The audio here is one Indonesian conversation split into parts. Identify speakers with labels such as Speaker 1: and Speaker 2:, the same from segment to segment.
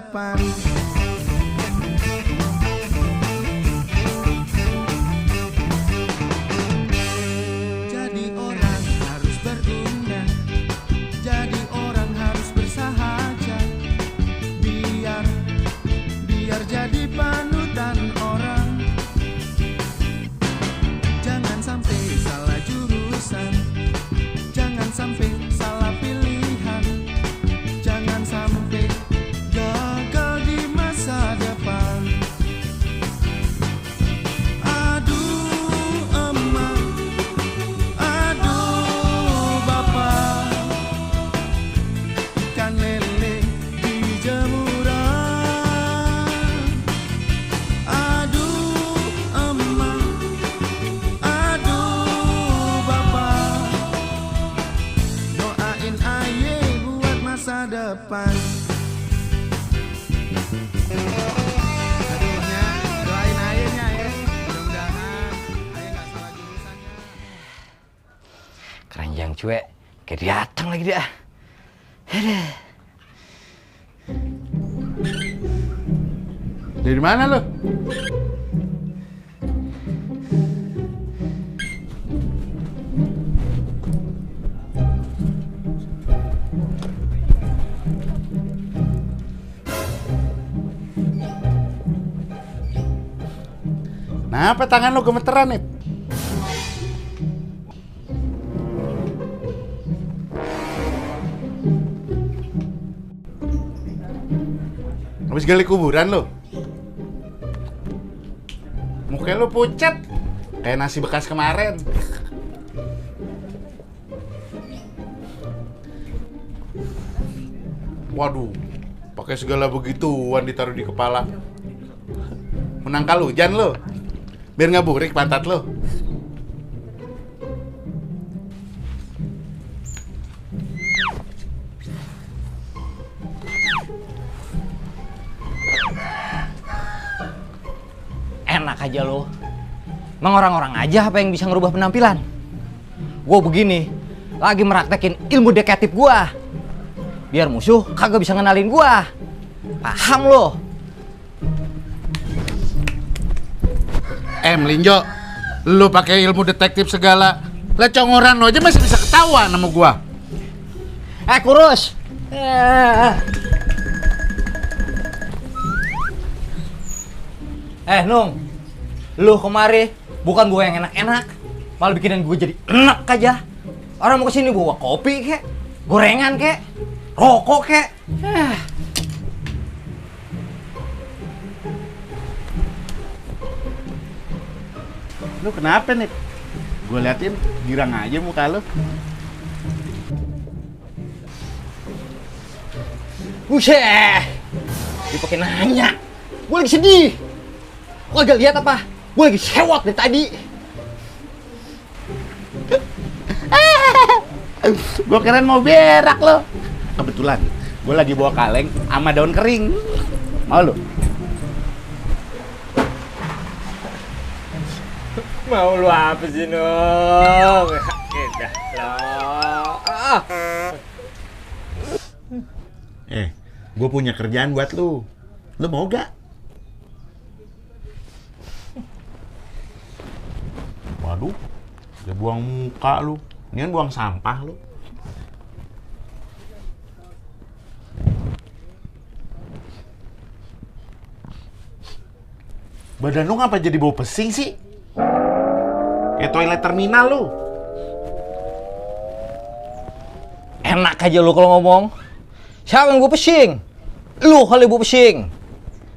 Speaker 1: depan. Jadi orang harus berguna, jadi orang harus bersahaja, biar jadi panutan orang. Jangan sampai salah jurusan, jangan sampai salah pilihan, jangan sampai gagal di masa depan. Aduh emak, aduh bapak, ikan lele di jemuran. Aduh emak, aduh bapak, doain aye buat masa depan. Aduhnya, doain ayenya ya. Mudah-mudahan aye gak salah jurusannya.
Speaker 2: Keranjang cuek, kayak datang lagi dia. Aduh.
Speaker 3: Dari mana lo? Kenapa tangan lo gemeteran nih? Habis gali kuburan lo? Mukanya lo pucat kayak nasi bekas kemarin. Waduh, pakai segala begituan ditaruh di kepala. Menangkal hujan lo, biar nggak burik pantat lo.
Speaker 2: Enak aja lo. Emang orang-orang aja apa yang bisa ngerubah penampilan? Gue begini, lagi meraktekin ilmu detektif gue. Biar musuh kagak bisa ngenalin gue. Paham lo?
Speaker 3: Melinjo, lu pakai ilmu detektif segala, lecongoran lo aja masih bisa ketahuan sama gua.
Speaker 2: Kurus. Nung, lu kemari bukan gue yang enak-enak, malah bikinin gue jadi enak aja. Orang mau kesini bawa kopi kek, gorengan kek, rokok kek.
Speaker 3: Lu kenapa nih? Gue liatin girang aja muka lu.
Speaker 2: Buset, dia pakai nanya. Gue lagi sedih. Lo gak lihat apa? Gue lagi sewot dari tadi.
Speaker 3: Gue kirain mau berak lo. Kebetulan gue lagi bawa kaleng sama daun kering. Mau lu?
Speaker 2: Mau lu apa sih, Nung? Udah lo.
Speaker 3: Gue punya kerjaan buat lu. Lu mau gak? Waduh, dia buang muka lu. Ini buang sampah lu. Badan lu ngapa jadi bau pesing sih? Kayak toilet terminal lu.
Speaker 2: Enak aja lu kalau ngomong. Siapa yang gue pesing? Lu kali gue pesing.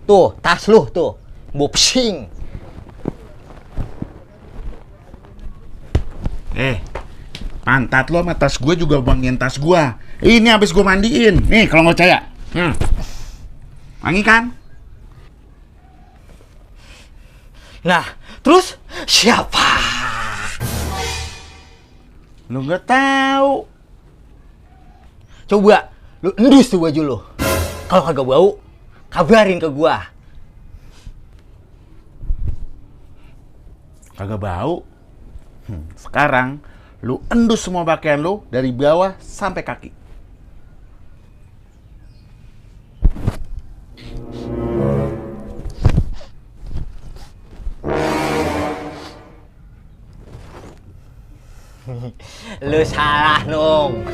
Speaker 2: Tuh, tas lu tuh. Gue pesing.
Speaker 3: Pantat lo sama tas gue juga bangin tas gue. Ini habis gue mandiin. Nih kalau nggak percaya. Wangi kan?
Speaker 2: Nah, terus siapa?
Speaker 3: Lu nggak tahu.
Speaker 2: Coba lu endus tuh baju lu. Kalau kagak bau, kabarin ke gua.
Speaker 3: Kagak bau. Sekarang lu endus semua pakaian lu dari bawah sampai kaki.
Speaker 2: Lu salah, Nung.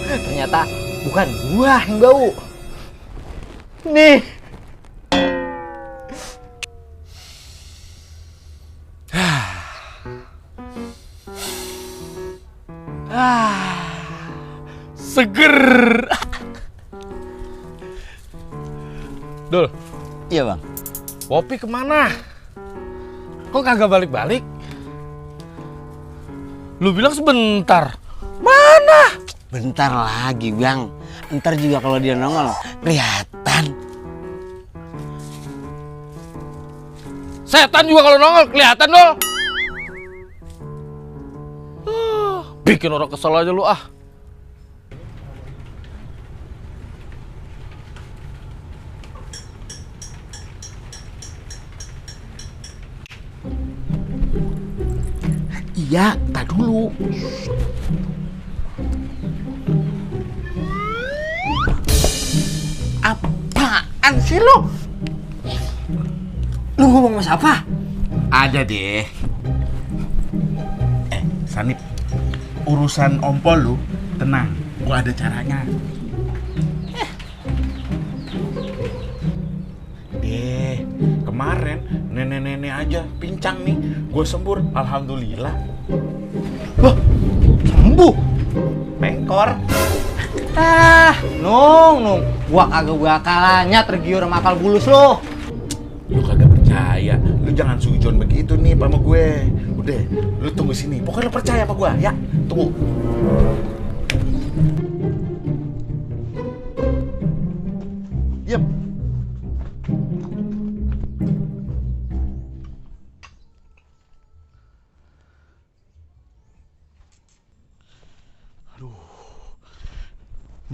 Speaker 2: Ternyata bukan gua yang bau. Nih.
Speaker 4: Seger. Dul,
Speaker 2: Iya, Bang.
Speaker 4: Popi kemana? Kok kagak balik-balik? Lu bilang sebentar. Mana?
Speaker 5: Bentar lagi, Bang. Ntar juga kalau dia nongol, kelihatan.
Speaker 4: Setan juga kalau nongol kelihatan dong. Bikin orang kesel aja lu ah.
Speaker 3: Iya, tak dulu.
Speaker 2: Apaan sih lu? Lu ngomong sama siapa?
Speaker 3: Ada deh. Sanip, urusan ompol lu tenang, gua ada caranya. Kemarin nenek-nenek aja pincang nih, gue sembur, alhamdulillah.
Speaker 2: Wah, sembuh.
Speaker 3: Pengkor.
Speaker 2: Nung. Gua kagak bakalannya tergiur sama akal bulus lo.
Speaker 3: Lu kagak percaya, lu jangan sujon begitu nih sama gue. Udah, lu tunggu sini. Pokoknya lu percaya sama gue, ya. Tunggu. Diam.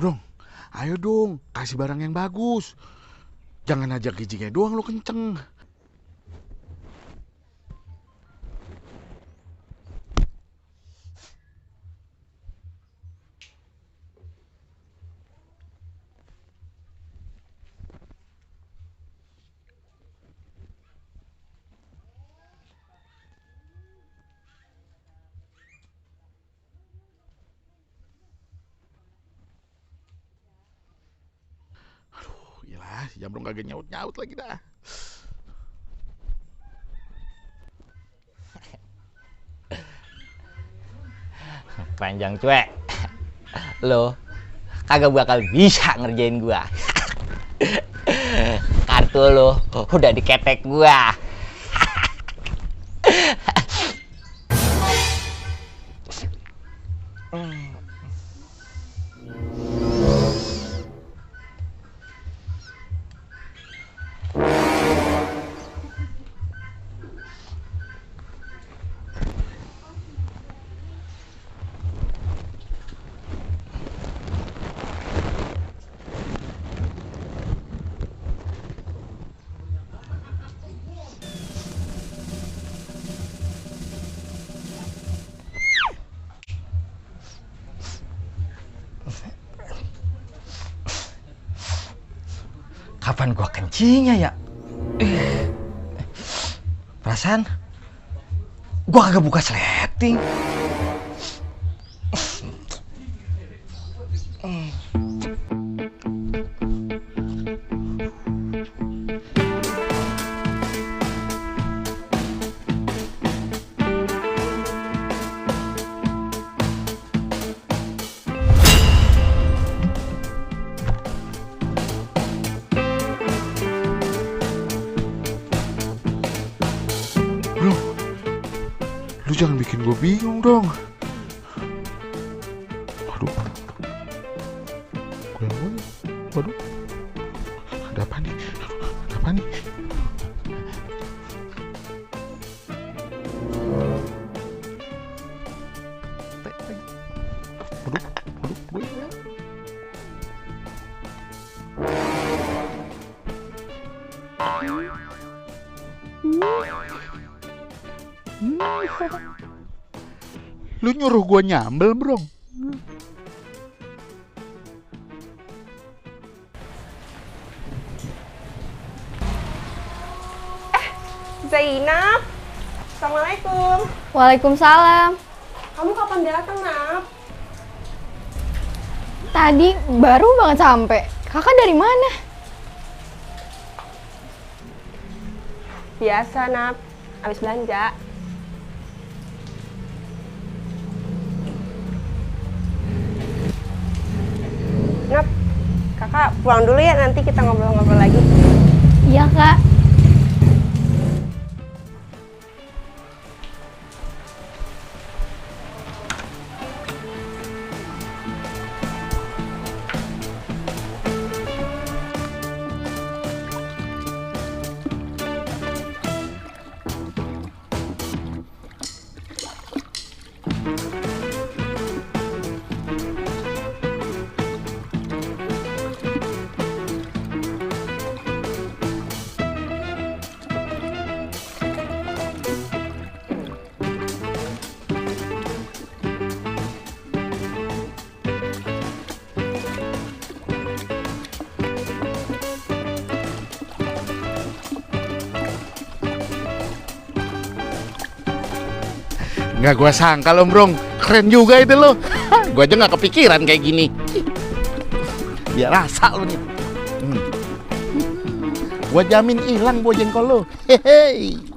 Speaker 3: Bro, ayo dong, kasih barang yang bagus. Jangan ajak giginya doang lu kenceng. Yalah, si Jamrong kagak nyaut-nyaut lagi dah.
Speaker 2: Panjang cuek. Lo kagak bakal bisa ngerjain gua. Kartu lo udah diketek gua. Kapan gua kencingnya ya? Perasaan gua kagak buka sleting.
Speaker 3: Bro, lu jangan bikin gue bingung dong. Waduh. Waduh. Ada apa nih? Ada apa nih? Lu nyuruh gua nyambel, bro.
Speaker 6: Zainab, Assalamualaikum.
Speaker 7: Waalaikumsalam.
Speaker 6: Kamu kapan datang, Nap?
Speaker 7: Tadi baru banget sampai. Kakak dari mana?
Speaker 6: Biasa, Nap. Habis belanja. Nap, kakak pulang dulu ya, nanti kita ngobrol-ngobrol lagi.
Speaker 7: Iya, Kak.
Speaker 3: Nggak gua sangka lo, Brong. Keren juga itu lo. Gua aja nggak kepikiran kayak gini. Biar rasa lo nih. Gua jamin hilang bo jengkol lo. Hehehe.